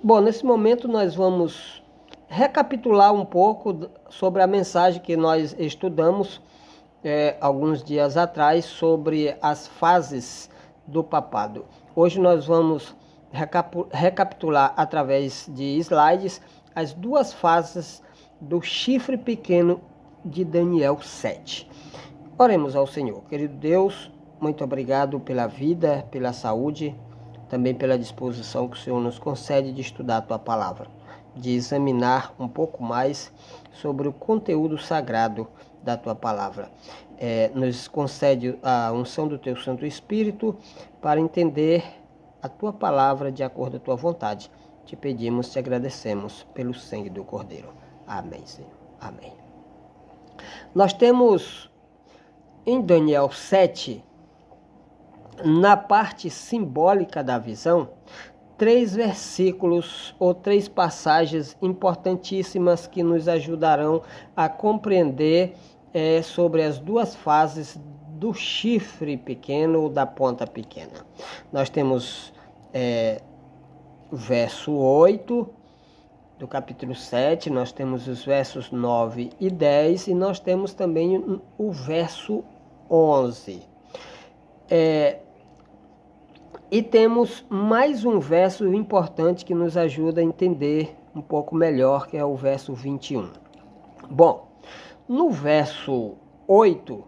Bom, nesse momento nós vamos recapitular um pouco sobre a mensagem que nós estudamos alguns dias atrás sobre as fases do papado. Hoje nós vamos recapitular através de slides as duas fases do chifre pequeno de Daniel 7. Oremos ao Senhor. Querido Deus, muito obrigado pela vida, pela saúde, também pela disposição que o Senhor nos concede de estudar a Tua Palavra, de examinar um pouco mais sobre o conteúdo sagrado da Tua Palavra. Nos concede a unção do Teu Santo Espírito para entender a Tua Palavra de acordo com a Tua vontade. Te pedimos, te agradecemos pelo sangue do Cordeiro. Amém, Senhor. Amém. Nós temos em Daniel 7, na parte simbólica da visão, 3 versículos ou 3 passagens importantíssimas que nos ajudarão a compreender sobre as duas fases do chifre pequeno ou da ponta pequena. Nós temos o verso 8 do capítulo 7, nós temos os versos 9 e 10 e nós temos também o verso 11. E temos mais um verso importante que nos ajuda a entender um pouco melhor, que é o verso 21. Bom, no verso 8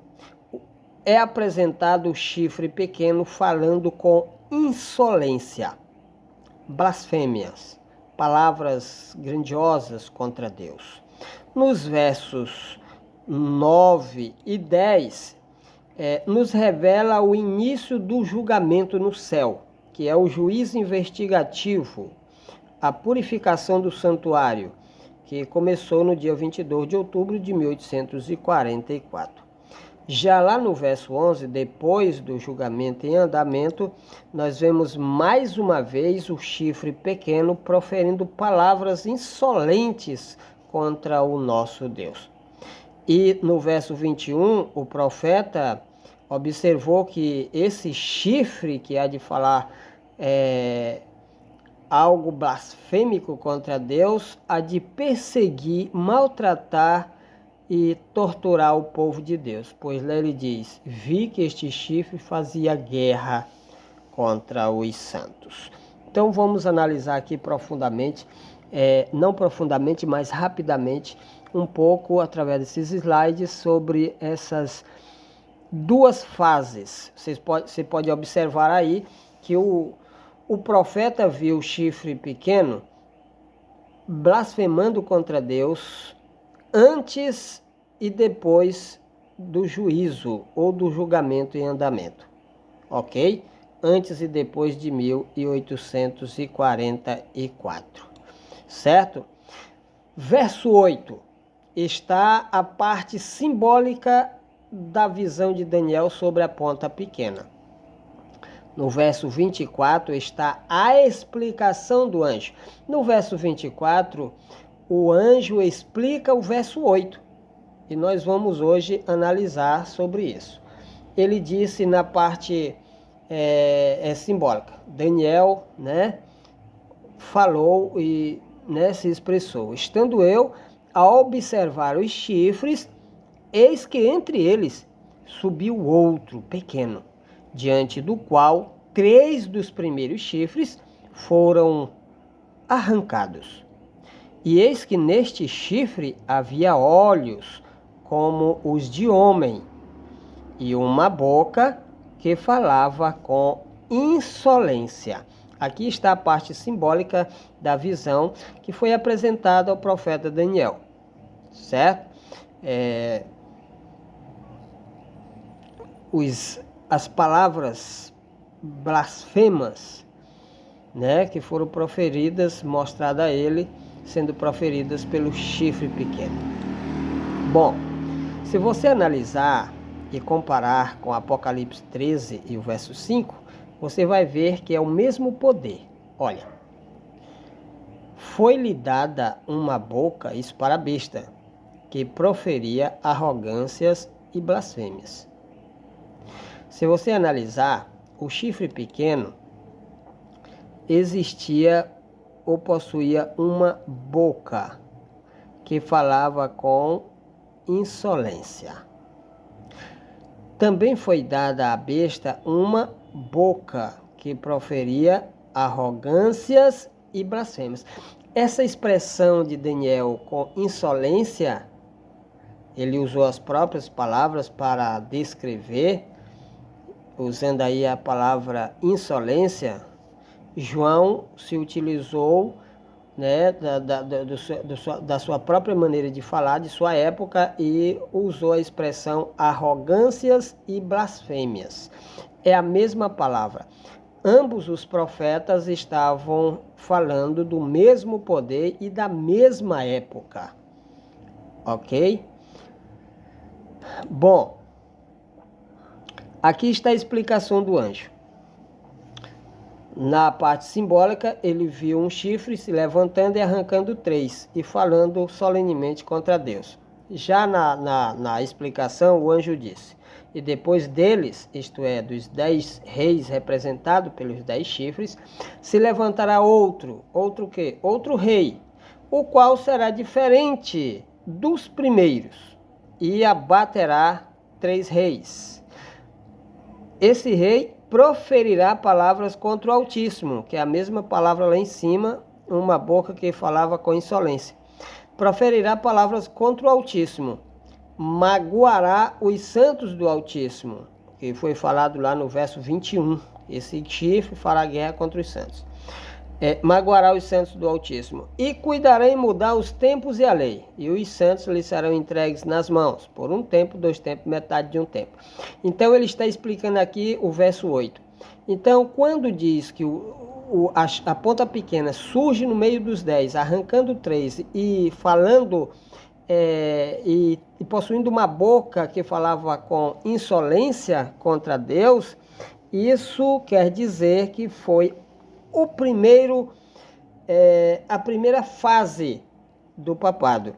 é apresentado o chifre pequeno falando com insolência, blasfêmias, palavras grandiosas contra Deus. Nos versos 9 e 10, nos revela o início do julgamento no céu, que é o juízo investigativo, a purificação do santuário, que começou no dia 22 de outubro de 1844. Já lá no verso 11, depois do julgamento em andamento, nós vemos mais uma vez o chifre pequeno proferindo palavras insolentes contra o nosso Deus. E no verso 21, o profeta observou que esse chifre que há de falar algo blasfêmico contra Deus, há de perseguir, maltratar e torturar o povo de Deus. Pois lá ele diz: vi que este chifre fazia guerra contra os santos. Então vamos analisar aqui profundamente, não profundamente, mas rapidamente, um pouco através desses slides sobre essas duas fases. Você pode observar aí que o profeta viu o chifre pequeno blasfemando contra Deus antes e depois do juízo ou do julgamento em andamento, ok? Antes e depois de 1844, certo? Verso 8 está a parte simbólica da visão de Daniel sobre a ponta pequena. No verso 24 está a explicação do anjo. No verso 24, o anjo explica o verso 8. E nós vamos hoje analisar sobre isso. Ele disse na parte simbólica. Daniel, falou e se expressou. Estando eu a observar os chifres, eis que entre eles subiu outro pequeno, diante do qual 3 dos primeiros chifres foram arrancados. E eis que neste chifre havia olhos como os de homem, e uma boca que falava com insolência. Aqui está a parte simbólica da visão que foi apresentada ao profeta Daniel, certo? As palavras blasfemas, que foram proferidas, mostradas a ele, sendo proferidas pelo chifre pequeno. Bom, se você analisar e comparar com Apocalipse 13 e o verso 5, você vai ver que é o mesmo poder. Olha, foi-lhe dada uma boca, isso para a besta, que proferia arrogâncias e blasfêmias. Se você analisar, o chifre pequeno existia ou possuía uma boca que falava com insolência. Também foi dada à besta uma boca que proferia arrogâncias e blasfêmias. Essa expressão de Daniel com insolência, ele usou as próprias palavras para descrever, usando aí a palavra insolência. João se utilizou, né, da sua própria maneira de falar, de sua época, e usou a expressão arrogâncias e blasfêmias. É a mesma palavra. Ambos os profetas estavam falando do mesmo poder e da mesma época. Ok? Bom, aqui está a explicação do anjo. Na parte simbólica, ele viu um chifre se levantando e arrancando 3 e falando solenemente contra Deus. Já na explicação, o anjo disse: e depois deles, isto é, dos 10 reis representados pelos 10 chifres, se levantará outro quê? Outro rei, o qual será diferente dos primeiros e abaterá 3 reis. Esse rei proferirá palavras contra o Altíssimo, que é a mesma palavra lá em cima, uma boca que falava com insolência. Proferirá palavras contra o Altíssimo, magoará os santos do Altíssimo, que foi falado lá no verso 21. Esse chifre fará guerra contra os santos. Magoará os santos do Altíssimo, e cuidará em mudar os tempos e a lei, e os santos lhe serão entregues nas mãos, por um tempo, 2 tempos, metade de um tempo. Então ele está explicando aqui o verso 8. Então, quando diz que a ponta pequena surge no meio dos 10, arrancando 3 e falando, e possuindo uma boca que falava com insolência contra Deus, isso quer dizer que foi a primeira fase do papado,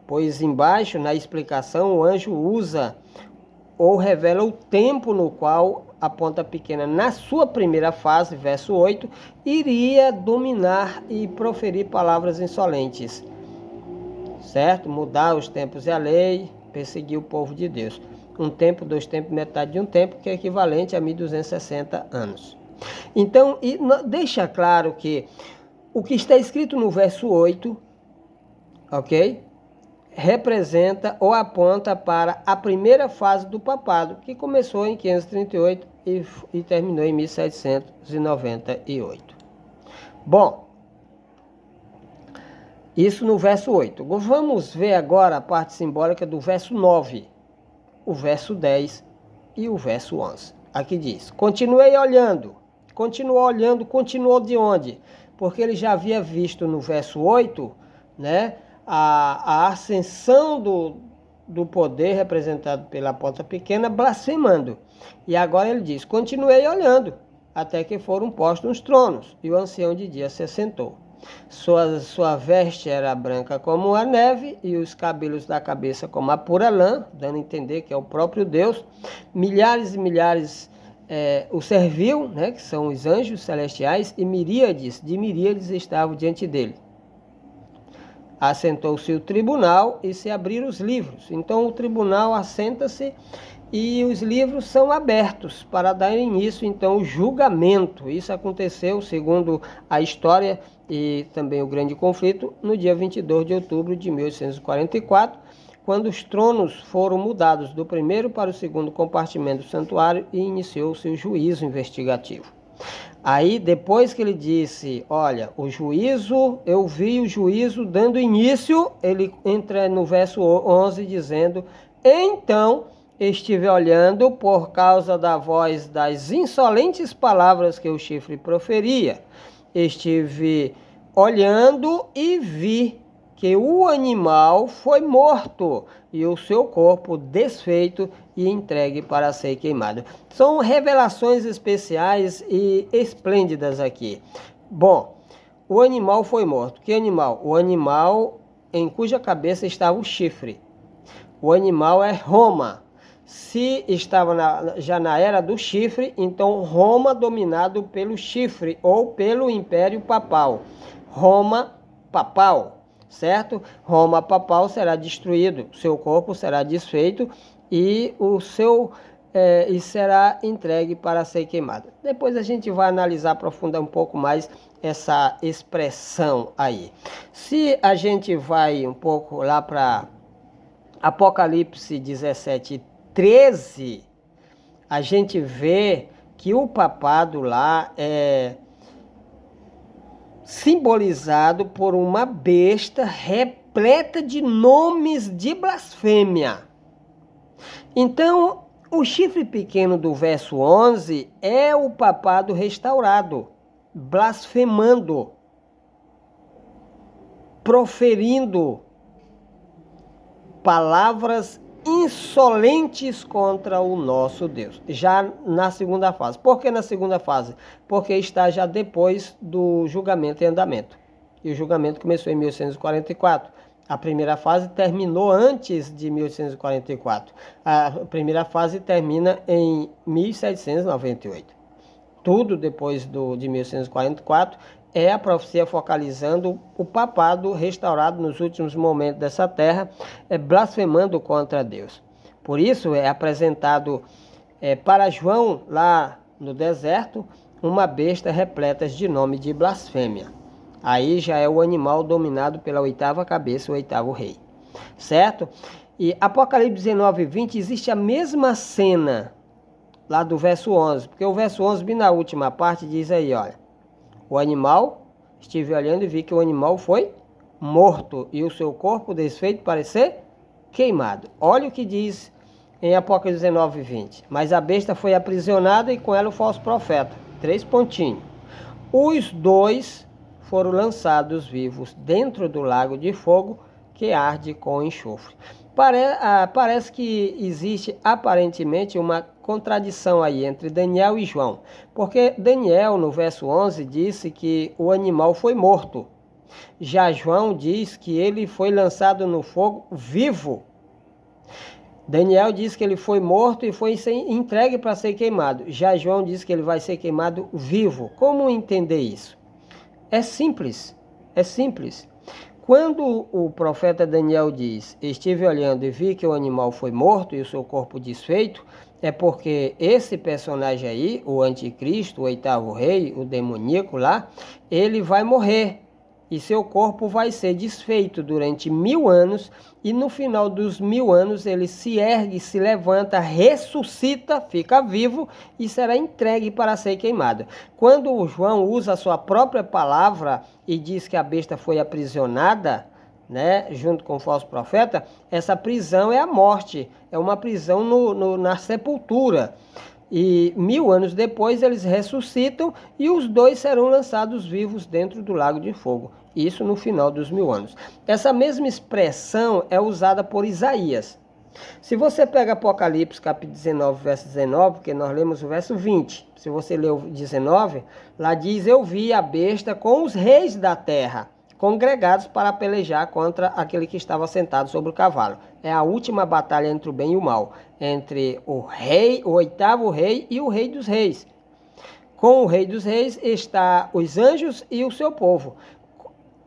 pois embaixo na explicação o anjo usa ou revela o tempo no qual a ponta pequena, na sua primeira fase, verso 8, iria dominar e proferir palavras insolentes, certo? Mudar os tempos e a lei, perseguir o povo de Deus. 1 tempo, 2 tempos, metade de um tempo, que é equivalente a 1260 anos. Então, deixa claro que o que está escrito no verso 8, ok? Representa ou aponta para a primeira fase do papado, que começou em 538 e terminou em 1798. Bom, isso no verso 8. Vamos ver agora a parte simbólica do verso 9, o verso 10 e o verso 11. Aqui diz: continuei olhando. Continuou de onde? Porque ele já havia visto no verso 8, né, a ascensão do poder representado pela ponta pequena blasfemando. E agora ele diz: continuei olhando, até que foram postos uns tronos, e o ancião de dia se assentou. Sua veste era branca como a neve, e os cabelos da cabeça como a pura lã, dando a entender que é o próprio Deus. Milhares e milhares o serviu, né, que são os anjos celestiais, e miríades de miríades estavam diante dele. Assentou-se o tribunal e se abriram os livros. Então o tribunal assenta-se e os livros são abertos para dar início então o julgamento. Isso aconteceu, segundo a história e também o grande conflito, no dia 22 de outubro de 1844, quando os tronos foram mudados do primeiro para o segundo compartimento do santuário e iniciou-se o juízo investigativo. Aí, depois que ele disse, olha, eu vi o juízo dando início, ele entra no verso 11 dizendo: então estive olhando por causa da voz das insolentes palavras que o chifre proferia. Estive olhando e vi que o animal foi morto e o seu corpo desfeito e entregue para ser queimado. São revelações especiais e esplêndidas aqui. Bom, o animal foi morto. Que animal? O animal em cuja cabeça estava o chifre. O animal é Roma. Se estava já na era do chifre, então Roma dominado pelo chifre ou pelo Império Papal. Roma papal, certo? Roma papal será destruído, seu corpo será desfeito e e será entregue para ser queimado. Depois a gente vai analisar, aprofundar um pouco mais essa expressão aí. Se a gente vai um pouco lá para Apocalipse 17:13, a gente vê que o papado lá é simbolizado por uma besta repleta de nomes de blasfêmia. Então, o chifre pequeno do verso 11 é o papado restaurado, blasfemando, proferindo palavras insolentes contra o nosso Deus, já na segunda fase. Por que na segunda fase? Porque está já depois do julgamento em andamento. E o julgamento começou em 1844. A primeira fase terminou antes de 1844. A primeira fase termina em 1798. Tudo depois de 1844 é a profecia focalizando o papado restaurado nos últimos momentos dessa terra, blasfemando contra Deus. Por isso é apresentado para João, lá no deserto, uma besta repleta de nome de blasfêmia. Aí já é o animal dominado pela oitava cabeça, o oitavo rei. Certo? E Apocalipse 19:20 existe a mesma cena lá do verso 11, porque o verso 11, bem na última parte, diz aí, olha: o animal, estive olhando e vi que o animal foi morto e o seu corpo desfeito para ser queimado. Olha o que diz em Apocalipse 19:20. Mas a besta foi aprisionada e com ela o falso profeta. 3 pontinhos. Os dois foram lançados vivos dentro do lago de fogo que arde com enxofre. Parece que existe aparentemente uma contradição aí entre Daniel e João, porque Daniel no verso 11 disse que o animal foi morto, já João diz que ele foi lançado no fogo vivo. Daniel diz que ele foi morto e foi entregue para ser queimado, já João diz que ele vai ser queimado vivo. Como entender isso? É simples, é simples. Quando o profeta Daniel diz: estive olhando e vi que o animal foi morto e o seu corpo desfeito, é porque esse personagem aí, o anticristo, o oitavo rei, o demoníaco lá, ele vai morrer e seu corpo vai ser desfeito durante 1000 anos, e no final dos 1000 anos ele se ergue, se levanta, ressuscita, fica vivo e será entregue para ser queimado. Quando o João usa a sua própria palavra e diz que a besta foi aprisionada, né, junto com o falso profeta, essa prisão é a morte, é uma prisão na sepultura. E 1000 anos depois eles ressuscitam e os dois serão lançados vivos dentro do lago de fogo. Isso no final dos 1000 anos. Essa mesma expressão é usada por Isaías. Se você pega Apocalipse capítulo 19, verso 19, porque nós lemos o verso 20. Se você ler o 19, lá diz: eu vi a besta com os reis da terra congregados para pelejar contra aquele que estava sentado sobre o cavalo. É a última batalha entre o bem e o mal, entre o rei, o oitavo rei e o rei dos reis. Com o rei dos reis está os anjos e o seu povo,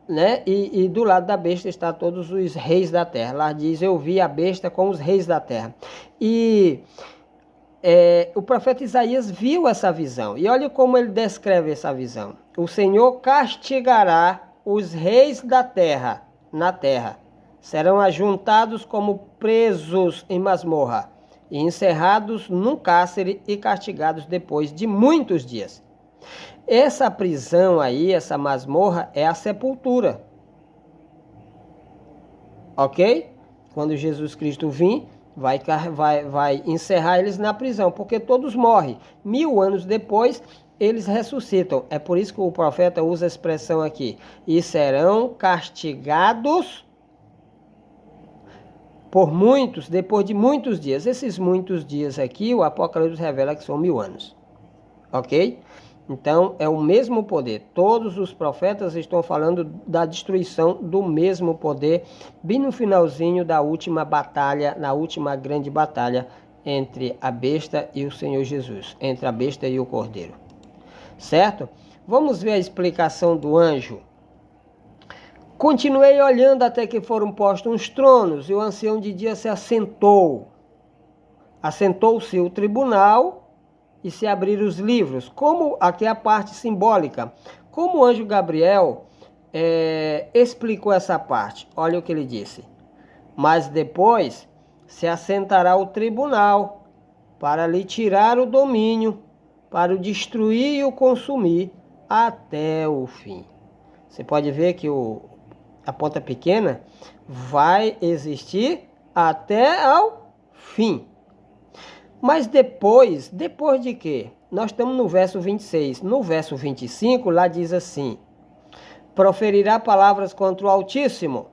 né? E do lado da besta está todos os reis da terra. Lá diz: eu vi a besta com os reis da terra. E o profeta Isaías viu essa visão. E olha como ele descreve essa visão: o Senhor castigará os reis da terra, na terra, serão ajuntados como presos em masmorra, e encerrados num cárcere e castigados depois de muitos dias. Essa prisão aí, essa masmorra, é a sepultura. Ok? Quando Jesus Cristo vir, vai encerrar eles na prisão, porque todos morrem. 1000 anos depois, eles ressuscitam. É por isso que o profeta usa a expressão aqui: e serão castigados por muitos, depois de muitos dias. Esses muitos dias aqui, o Apocalipse revela que são 1000 anos. Ok? Então, é o mesmo poder. Todos os profetas estão falando da destruição do mesmo poder, bem no finalzinho da última batalha, na última grande batalha entre a besta e o Senhor Jesus, entre a besta e o cordeiro. Certo? Vamos ver a explicação do anjo. Continuei olhando até que foram postos uns tronos, e o ancião de dia se assentou. Assentou-se o tribunal e se abriram os livros. Como aqui é a parte simbólica. Como o anjo Gabriel explicou essa parte? Olha o que ele disse. Mas depois se assentará o tribunal para lhe tirar o domínio, para o destruir e o consumir até o fim. Você pode ver que a ponta pequena vai existir até ao fim. Mas depois de quê? Nós estamos no verso 26. No verso 25, lá diz assim: proferirá palavras contra o Altíssimo,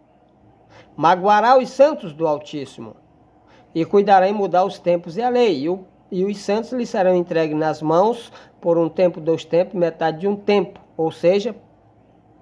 magoará os santos do Altíssimo, e cuidará em mudar os tempos e a lei. E os santos lhe serão entregues nas mãos por um tempo, 2 tempos, metade de um tempo, ou seja,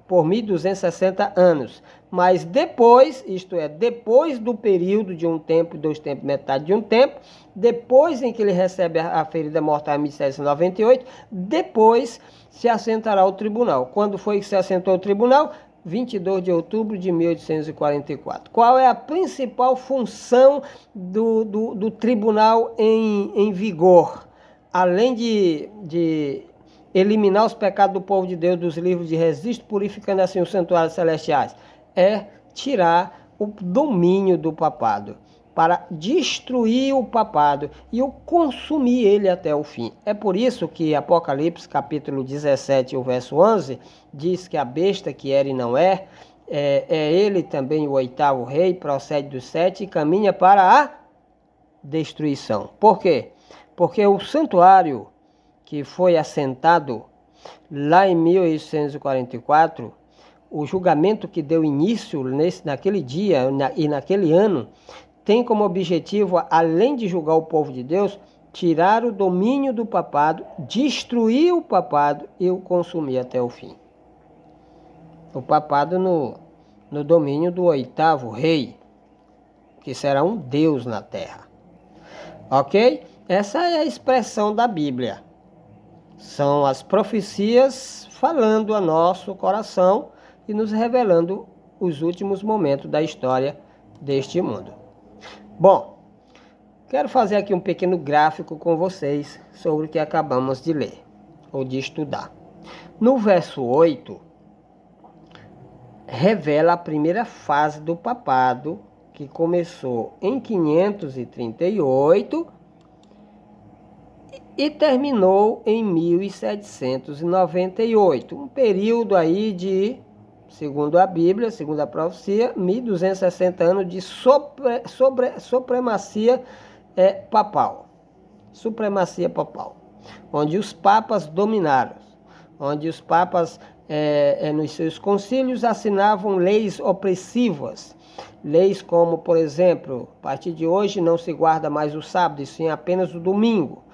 por 1260 anos. Mas depois, isto é, depois do período de 1 tempo, 2 tempos, metade de um tempo, depois em que ele recebe a ferida mortal em 1798, depois se assentará o tribunal. Quando foi que se assentou o tribunal? 22 de outubro de 1844. Qual é a principal função do tribunal em vigor? Além de eliminar os pecados do povo de Deus dos livros de registro, purificando assim os santuários celestiais, é tirar o domínio do papado, para destruir o papado e o consumir ele até o fim. É por isso que Apocalipse capítulo 17, o verso 11, diz que a besta que era e não é ele também o 8º rei, procede dos 7 e caminha para a destruição. Por quê? Porque o santuário que foi assentado lá em 1844, o julgamento que deu início naquele dia e naquele ano, tem como objetivo, além de julgar o povo de Deus, tirar o domínio do papado, destruir o papado e o consumir até o fim. O papado no domínio do 8º rei, que será um Deus na terra. Ok? Essa é a expressão da Bíblia. São as profecias falando a nosso coração e nos revelando os últimos momentos da história deste mundo. Bom, quero fazer aqui um pequeno gráfico com vocês sobre o que acabamos de ler ou de estudar. No verso 8, revela a primeira fase do papado, que começou em 538 e terminou em 1798. Um período aí de, segundo a Bíblia, segundo a profecia, 1260 anos de supremacia papal. Supremacia papal. Onde os papas dominaram. Onde os papas, nos seus concílios, assinavam leis opressivas. Leis como, por exemplo, a partir de hoje não se guarda mais o sábado, e sim apenas o domingo.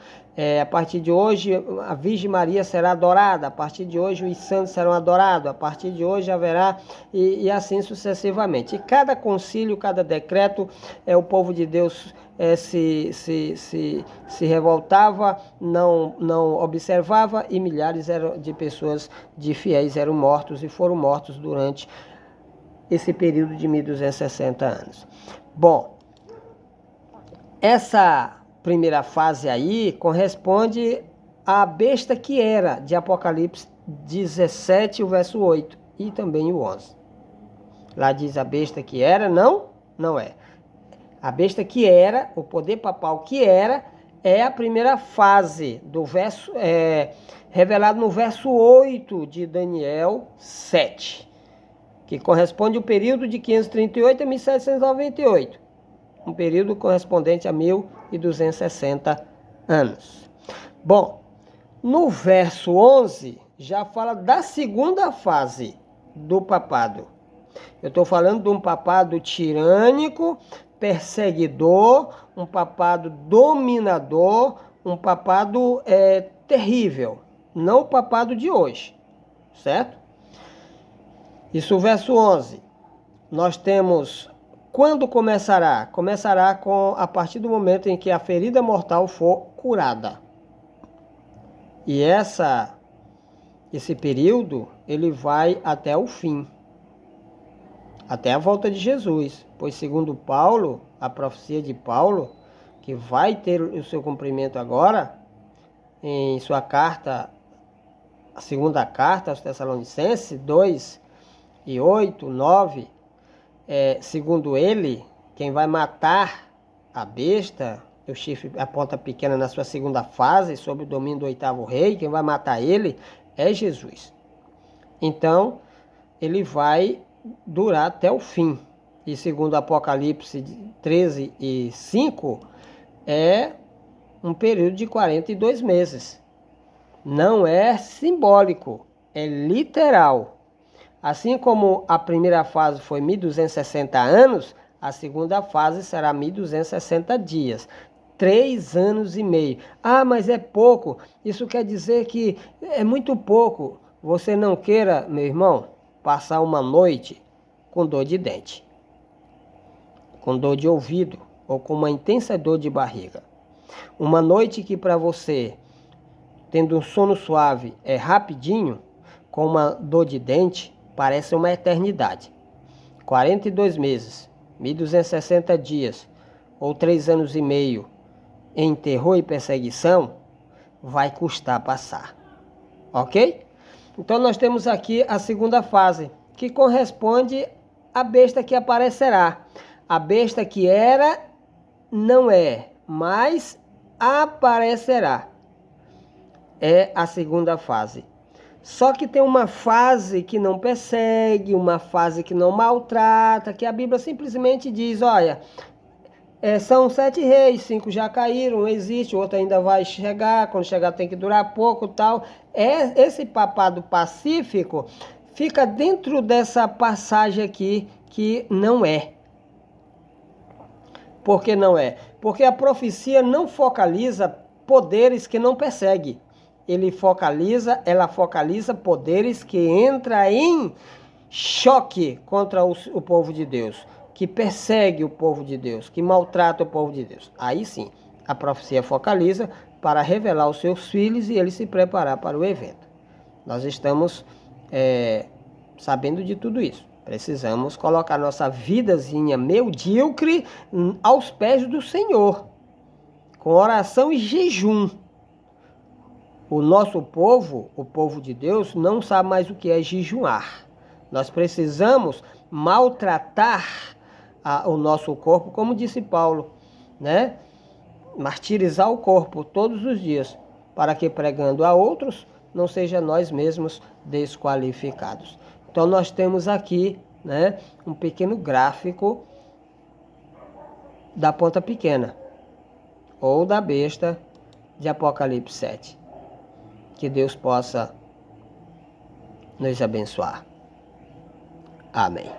A partir de hoje a Virgem Maria será adorada, a partir de hoje os santos serão adorados, a partir de hoje haverá, e assim sucessivamente. E cada concílio, cada decreto, o povo de Deus se revoltava, não observava, e milhares de pessoas, de fiéis, eram mortos e foram mortos durante esse período de 1260 anos. Bom, essa primeira fase aí corresponde à besta que era, de Apocalipse 17, o verso 8, e também o 11. Lá diz a besta que era, não é. A besta que era, o poder papal que era, é a primeira fase do verso, revelado no verso 8 de Daniel 7, que corresponde ao período de 538 a 1798. Um período correspondente a 1260 anos. Bom, no verso 11 já fala da segunda fase do papado. Eu estou falando de um papado tirânico, perseguidor, um papado dominador, um papado terrível, não o papado de hoje, certo? Isso, o verso 11. Nós temos... Quando começará? Começará a partir do momento em que a ferida mortal for curada. E esse período, ele vai até o fim. até a volta de Jesus, pois segundo Paulo, a profecia de Paulo, que vai ter o seu cumprimento agora, em sua carta, a segunda carta aos Tessalonicenses 2 e 8, 9, segundo ele, quem vai matar a besta, o chifre, a ponta pequena na sua segunda fase, sob o domínio do oitavo rei, quem vai matar ele é Jesus. Então, ele vai durar até o fim. E segundo Apocalipse 13 e 5, é um período de 42 meses. Não é simbólico, é literal. Assim como a primeira fase foi 1260 anos, a segunda fase será 1260 dias. 3 anos e meio. Ah, mas é pouco. Isso quer dizer que é muito pouco. Você não queira, meu irmão, passar uma noite com dor de dente, com dor de ouvido ou com uma intensa dor de barriga. Uma noite que para você, tendo um sono suave, é rapidinho, com uma dor de dente, parece uma eternidade. 42 meses, 1260 dias ou 3 anos e meio em terror e perseguição, vai custar passar. Ok? Então nós temos aqui a segunda fase, que corresponde à besta que aparecerá. A besta que era, não é, mas aparecerá. É a segunda fase. Só que tem uma fase que não persegue, uma fase que não maltrata, que a Bíblia simplesmente diz, olha, são 7 reis, 5 já caíram, um existe, o outro ainda vai chegar, quando chegar tem que durar pouco, tal. Esse papado pacífico fica dentro dessa passagem aqui que não é. Por que não é? Porque a profecia não focaliza poderes que não persegue. Ela focaliza poderes que entram em choque contra o povo de Deus, que persegue o povo de Deus, que maltrata o povo de Deus. Aí sim, a profecia focaliza para revelar os seus filhos e eles se preparar para o evento. Nós estamos sabendo de tudo isso. Precisamos colocar nossa vidazinha medíocre aos pés do Senhor, com oração e jejum. O nosso povo, o povo de Deus, não sabe mais o que é jejuar. Nós precisamos maltratar o nosso corpo, como disse Paulo, né? Martirizar o corpo todos os dias, para que pregando a outros, não seja nós mesmos desqualificados. Então nós temos aqui, né, um pequeno gráfico da ponta pequena, ou da besta de Apocalipse 7. Que Deus possa nos abençoar. Amém.